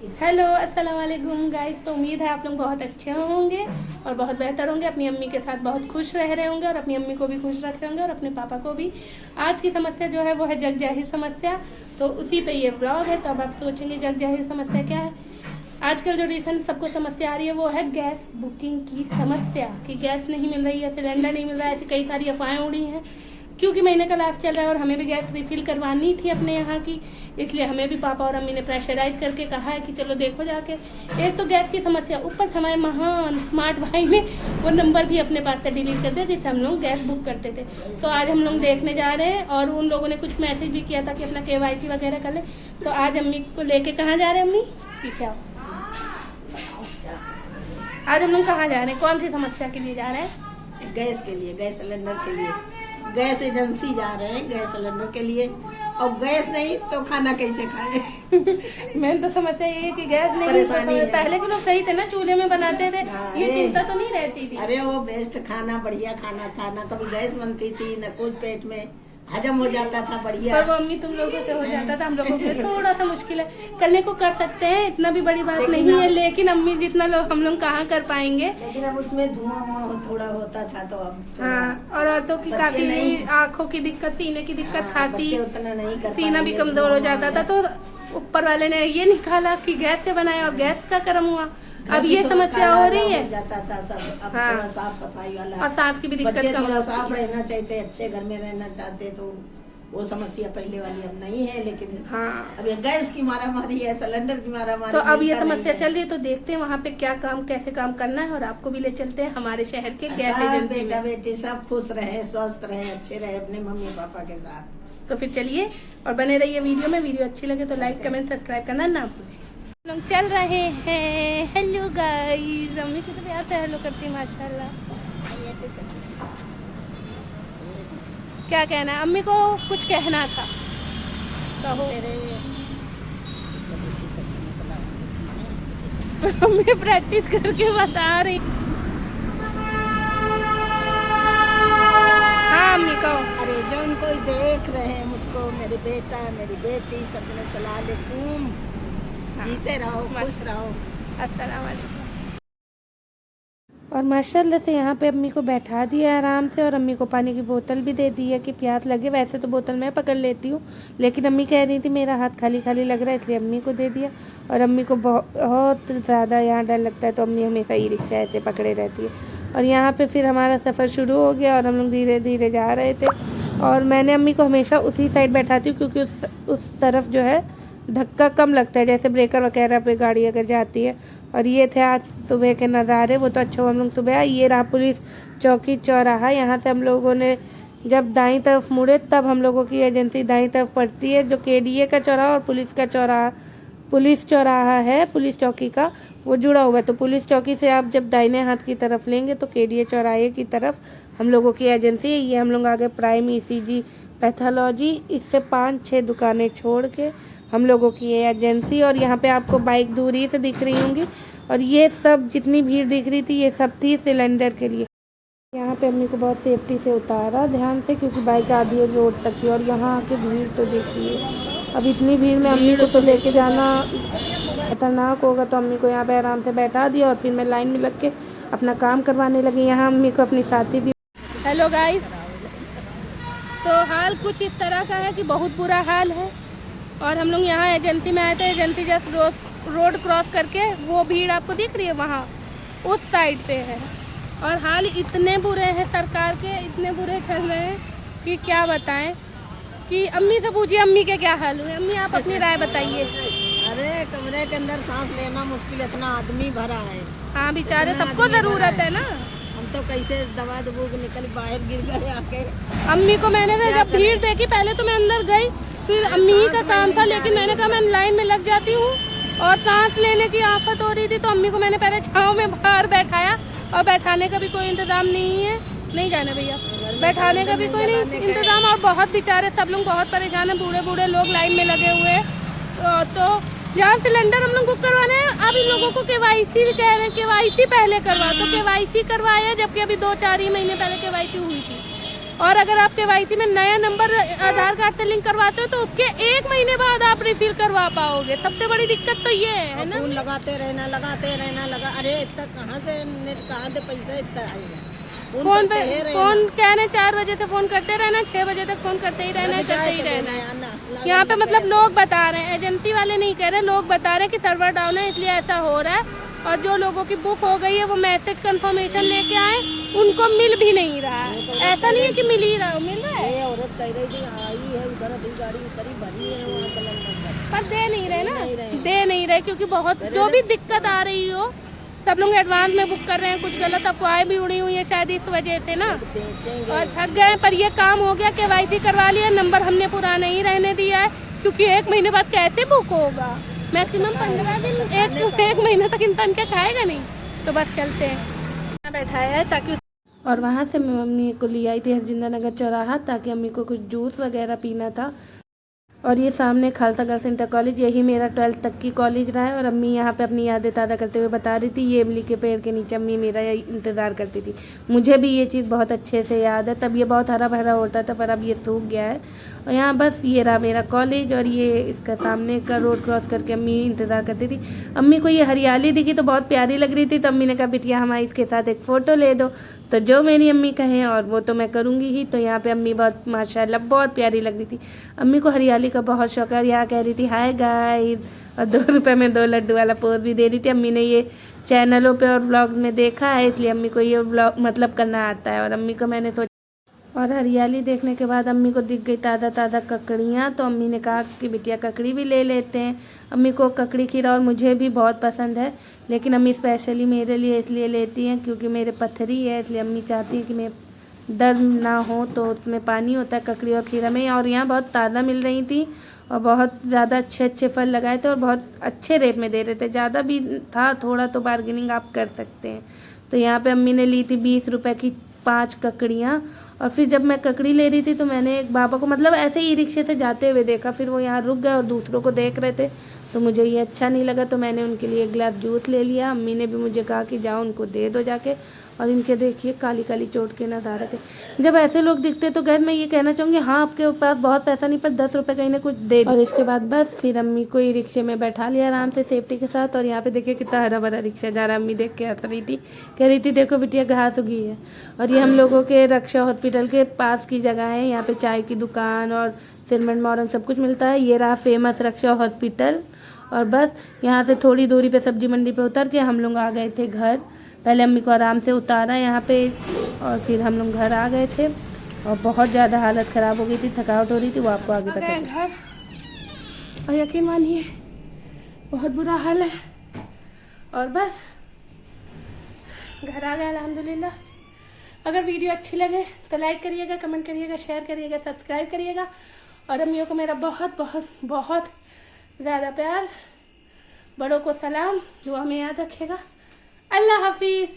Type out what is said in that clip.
Hello अस्सलाम वालेकुम guys. तो उम्मीद है आप लोग बहुत अच्छे होंगे और बहुत बेहतर होंगे, अपनी अम्मी के साथ बहुत खुश रह रहे होंगे और अपनी अम्मी को भी खुश रख रहे होंगे और अपने पापा को भी। आज की समस्या जो है वो है जग जाहिर समस्या, तो उसी पे ये ब्लॉग है। तो अब आप सोचेंगे जग जाहिर समस्या क्या है। आजकल जो रिसेंट सबको समस्या आ रही है वो है गैस बुकिंग की समस्या, कि गैस नहीं मिल रही है, सिलेंडर नहीं मिल रहा है। ऐसी कई सारी अफवाहें उड़ी हैं क्योंकि महीने का लास्ट चल रहा है और हमें भी गैस रिफ़िल करवानी थी अपने यहाँ की, इसलिए हमें भी पापा और अम्मी ने प्रेशराइज करके कहा है कि चलो देखो जाके। एक तो गैस की समस्या, ऊपर से हमारे महान स्मार्ट भाई ने वो नंबर भी अपने पास से डिलीट कर दिया जिससे हम लोग गैस बुक करते थे। तो आज हम लोग देखने जा रहे हैं और उन लोगों ने कुछ मैसेज भी किया था कि अपना KYC वगैरह कर ले। तो आज अम्मी को लेके कहाँ जा रहे हैं? अम्मी पीछे आओ। आज हम लोग कहाँ जा रहे हैं, कौन सी समस्या के लिए जा रहे हैं? गैस के लिए, गैस सिलेंडर के लिए। गैस एजेंसी जा रहे हैं गैस सिलेंडर के लिए। और गैस नहीं तो खाना कैसे खाएं? मेन तो समस्या ये है कि गैस नहीं तो पहले के लोग सही थे ना, चूल्हे में बनाते थे, ये चिंता तो नहीं रहती थी। अरे वो बेस्ट खाना, बढ़िया खाना था ना, कभी गैस बनती थी न कुछ, पेट में हजम हो जाता था बढ़िया। पर वो अम्मी तुम लोगों से हो जाता था, हम लोगों के लिए थोड़ा सा मुश्किल है। करने को कर सकते हैं, इतना भी बड़ी बात नहीं है, लेकिन अम्मी जितना लोग हम लोग कहाँ कर पाएंगे। लेकिन अब उसमें धुआं थोड़ा होता था तो अब हाँ, और औरतों की काफी आँखों की दिक्कत, सीने की दिक्कत, खांसी, उतना नहीं कर, सीना भी कमजोर हो जाता था। तो ऊपर वाले ने ये निकाला कि गैस से बनाया और गैस का कर्म हुआ। अब ये समस्या हो रही है, जाता था सब। अब हाँ, थोड़ा साफ सफाई वाला और सांस की भी दिक्कत कम, थोड़ा साफ रहना चाहिए, अच्छे घर में रहना चाहते, तो वो समस्या पहले वाली अब नहीं है। लेकिन हाँ, अब ये गैस की मारामारी है, सिलेंडर की मारामारी। तो अब ये समस्या चल रही है, तो देखते हैं वहाँ पे क्या काम, कैसे काम करना है और आपको भी ले चलते हैं हमारे शहर के गैस एजेंसी में। बेटा बेटी सब खुश रहे, स्वस्थ रहे, अच्छे रहे अपने मम्मी पापा के साथ। तो फिर चलिए और बने रहिए वीडियो में। वीडियो अच्छी लगे तो लाइक कमेंट सब्सक्राइब करना ना भूलें। लोग चल रहे हैं। हेलो गाइस, अम्मी की तो प्यार से हेलो करती है माशाल्लाह। क्या कहना है? अम्मी को कुछ कहना था, कहो। अम्मी प्रैक्टिस करके बता रही। हाँ अम्मी कहो। अरे जो उनको देख रहे हैं मुझको, मेरे बेटा मेरी बेटी, सबने सलाह अलैकुम, जीते रहो, खुश रहो। अस्सलाम वालेकुम। और माशाल्लाह से यहाँ पे अम्मी को बैठा दिया आराम से और अम्मी को पानी की बोतल भी दे दी है कि प्यास लगे। वैसे तो बोतल मैं पकड़ लेती हूँ, लेकिन अम्मी कह रही थी मेरा हाथ खाली खाली लग रहा है, इसलिए अम्मी को दे दिया। और अम्मी को बहुत ज़्यादा यहाँ डर लगता है, तो अम्मी हमेशा ई रिक्शा ऐसे पकड़े रहती है। और यहाँ पे फिर हमारा सफ़र शुरू हो गया और हम लोग धीरे धीरे जा रहे थे। और मैंने अम्मी को हमेशा उसी साइड बैठाती हूँ क्योंकि उस तरफ जो है धक्का कम लगता है, जैसे ब्रेकर वगैरह पे गाड़ी अगर जाती है। और ये थे आज सुबह के नज़ारे। वो तो अच्छा हम लोग सुबह आए। ये रहा पुलिस चौकी चौराहा। यहाँ से हम लोगों ने जब दाईं तरफ मुड़े तब हम लोगों की एजेंसी दाईं तरफ पड़ती है, जो KDA का चौराहा और पुलिस चौराहा है, पुलिस चौकी का, वो जुड़ा हुआ है। तो पुलिस चौकी से आप जब दाहिने हाथ की तरफ लेंगे तो KDA चौराहे की तरफ हम लोगों की एजेंसी है। ये हम लोग आगे प्राइम ECG पैथोलॉजी, इससे 5-6 दुकानें छोड़ के हम लोगों की ये एजेंसी। और यहाँ पे आपको बाइक दूरी से दिख रही होंगी और ये सब जितनी भीड़ दिख रही थी ये सब थी सिलेंडर के लिए। यहाँ पे अम्मी को बहुत सेफ्टी से उतारा ध्यान से, क्योंकि बाइक आधी रोड तक थी। और यहाँ आके भीड़ तो देखिए, अब इतनी भीड़ में अम्मी को तो लेके जाना खतरनाक होगा, तो अम्मी को यहाँ पे आराम से बैठा दिया और फिर मैं लाइन में लग के अपना काम करवाने लगी। यहाँ अम्मी को अपनी साथी भी। हेलो गाइस, तो हाल कुछ इस तरह का है कि बहुत बुरा हाल है और हम लोग यहाँ एजेंसी में आए थे। एजेंसी जस्ट रोड क्रॉस करके वो भीड़ आपको दिख रही है वहाँ उस साइड पे है। और हाल इतने बुरे हैं सरकार के, इतने बुरे चल रहे हैं कि क्या बताएं। कि अम्मी से पूछिए अम्मी के क्या हाल हुए। अम्मी आप अपनी राय बताइए। अरे कमरे के अंदर सांस लेना मुश्किल, इतना आदमी भरा है। हाँ बेचारे, सबको ज़रूरत है ना। हम तो कैसे दवा दबूक निकल बाहर गिर गए आके। अम्मी को मैंने जब भीड़ देखी, पहले तो मैं अंदर गई, फिर अम्मी का काम था, लेकिन मैंने कहा मैं लाइन में लग जाती हूँ और सांस लेने की आफत हो रही थी। तो अम्मी को मैंने पहले छाँव में बाहर बैठाया और बैठाने का भी कोई इंतज़ाम नहीं है। नहीं जाना भैया, बैठाने का भी कोई नहीं इंतज़ाम। और बहुत बेचारे सब लोग बहुत परेशान हैं, बूढ़े बूढ़े लोग लाइन में लगे हुए हैं। तो जहाँ सिलेंडर हम लोग बुक करवाने हैं, अब इन लोगों को KYC भी कह रहे हैं, KYC पहले करवा। तो KYC करवाया, जबकि अभी 2-4 ही महीने पहले KYC हुई थी। और अगर आप KYC में नया नंबर आधार कार्ड से लिंक करवाते हो तो उसके 1 महीने बाद आप रिफिल करवा पाओगे। सबसे बड़ी दिक्कत तो ये है ना। फोन लगाते रहना अरे इतना कहाँ से पैसा इतना आएगा। फोन कह रहे 4 बजे से फोन करते रहना, 6 बजे तक फोन करते ही रहना है। यहाँ पे मतलब लोग बता रहे हैं, एजेंसी वाले नहीं कह रहे, लोग बता रहे हैं कि सर्वर डाउन है इसलिए ऐसा हो रहा है। और जो लोगों की बुक हो गई है वो मैसेज कंफर्मेशन लेके आए, उनको मिल भी नहीं रहा है। ऐसा नहीं है कि मिल ही रहा, मिल रहा है। औरत कह रही थी आई है उधर अभी गाड़ी उतरी भरी है वहाँ पर दे नहीं रहे ना, दे नहीं रहे क्योंकि बहुत जो भी दिक्कत आ रही हो सब लोग एडवांस में बुक कर रहे हैं। कुछ गलत अफवाहें भी उड़ी हुई है शायद इस वजह से ना, और थक गए। पर ये काम हो गया, KYC करवा लिया, नंबर हमने पुराना ही रहने दिया है क्योंकि 1 महीने बाद कैसे बुक होगा। मैक्सिमम 15 दिन, एक महीने तक इंसान क्या खाएगा नहीं। तो बस चलते हैं, बैठाया है ताकि। और वहाँ से मैं मम्मी को ले आई थी हरजिंदा नगर चौराहा ताकि अम्मी को कुछ जूस वगैरह पीना था। और ये सामने खालसा गर्ल्स इंटर कॉलेज, यही मेरा 12th तक की कॉलेज रहा है। और अम्मी यहाँ पे अपनी यादें ताज़ा करते हुए बता रही थी, ये इमली के पेड़ के नीचे अम्मी मेरा इंतज़ार करती थी। मुझे भी ये चीज़ बहुत अच्छे से याद है, तब ये बहुत हरा भरा होता था पर अब ये सूख गया है। और यहाँ बस ये रहा मेरा कॉलेज और ये इसका सामने का रोड क्रॉस करके अम्मी इंतज़ार करती थी। अम्मी को ये हरियाली दिखी तो बहुत प्यारी लग रही थी, तो अम्मी ने कहा बिटिया हमारी इसके साथ एक फ़ोटो ले दो। तो जो मेरी अम्मी कहें और वो तो मैं करूँगी ही। तो यहाँ पे अम्मी बहुत माशाल्लाह बहुत प्यारी लग रही थी। अम्मी को हरियाली का बहुत शौक है। यहाँ कह रही थी हाय गाइस, और 2 रुपये में 2 लड्डू वाला पोज भी दे रही थी। अम्मी ने ये चैनलों पे और व्लॉग्स में देखा है इसलिए अम्मी को ये व्लॉग मतलब करना आता है। और अम्मी को मैंने सोचा, और हरियाली देखने के बाद अम्मी को दिख गई ताज़ा ताज़ा ककड़ियाँ, तो अम्मी ने कहा कि बिटिया ककड़ी भी ले लेते हैं। अम्मी को ककड़ी खीरा और मुझे भी बहुत पसंद है, लेकिन अम्मी स्पेशली मेरे लिए इसलिए लेती हैं क्योंकि मेरे पथरी है, इसलिए अम्मी चाहती हैं कि मैं दर्द ना हो। तो उसमें पानी होता है ककड़ी और खीरा में। और यहाँ बहुत ताज़ा मिल रही थी और बहुत ज़्यादा अच्छे अच्छे फल लगाए थे और बहुत अच्छे रेट में दे रहे थे। ज़्यादा भी था, थोड़ा तो बार्गेनिंग आप कर सकते हैं। तो यहाँ पे अम्मी ने ली थी 20 रुपये की 5 ककड़ियाँ। और फिर जब मैं ककड़ी ले रही थी तो मैंने एक बाबा को मतलब ऐसे ही रिक्शे से जाते हुए देखा, फिर वो यहाँ रुक गए और दूसरों को देख रहे थे। तो मुझे ये अच्छा नहीं लगा तो मैंने उनके लिए 1 गिलास जूस ले लिया। अम्मी ने भी मुझे कहा कि जाओ उनको दे दो जाके। और इनके देखिए काली काली चोट के नज़ारे थे। जब ऐसे लोग दिखते तो गैर मैं ये कहना चाहूँगी हाँ आपके पास बहुत पैसा नहीं पर 10 रुपये कहीं ना कुछ दे। और इसके बाद बस फिर अम्मी को ही रिक्शे में बैठा लिया आराम से सेफ्टी के साथ। और यहाँ पे देखिए कितना हरा भरा रिक्शा जा रहा है। अम्मी देख के हंस रही थी, कह रही थी देखो बिटिया घास उगी है। और ये हम लोगों के रक्षा हॉस्पिटल के पास की जगह है। यहाँ पे चाय की दुकान और सिरमेंट मोरंग सब कुछ मिलता है। ये रहा फेमस रक्षा हॉस्पिटल। और बस यहाँ से थोड़ी दूरी पे सब्जी मंडी पे उतर के हम लोग आ गए थे घर। पहले अम्मी को आराम से उतारा यहाँ पे और फिर हम लोग घर आ गए थे। और बहुत ज़्यादा हालत ख़राब हो गई थी, थकावट हो रही थी, वो आपको आगे पता है। घर और यकीन मानिए बहुत बुरा हाल है। और बस घर आ गए अल्हम्दुलिल्लाह। अगर वीडियो अच्छी लगे तो लाइक करिएगा, कमेंट करिएगा, शेयर करिएगा, सब्सक्राइब करिएगा। और अम्मियों को मेरा बहुत बहुत बहुत ज़्यादा प्यार, बड़ों को सलाम, दुआ में याद रखिएगा। अल्लाह हाफिज़।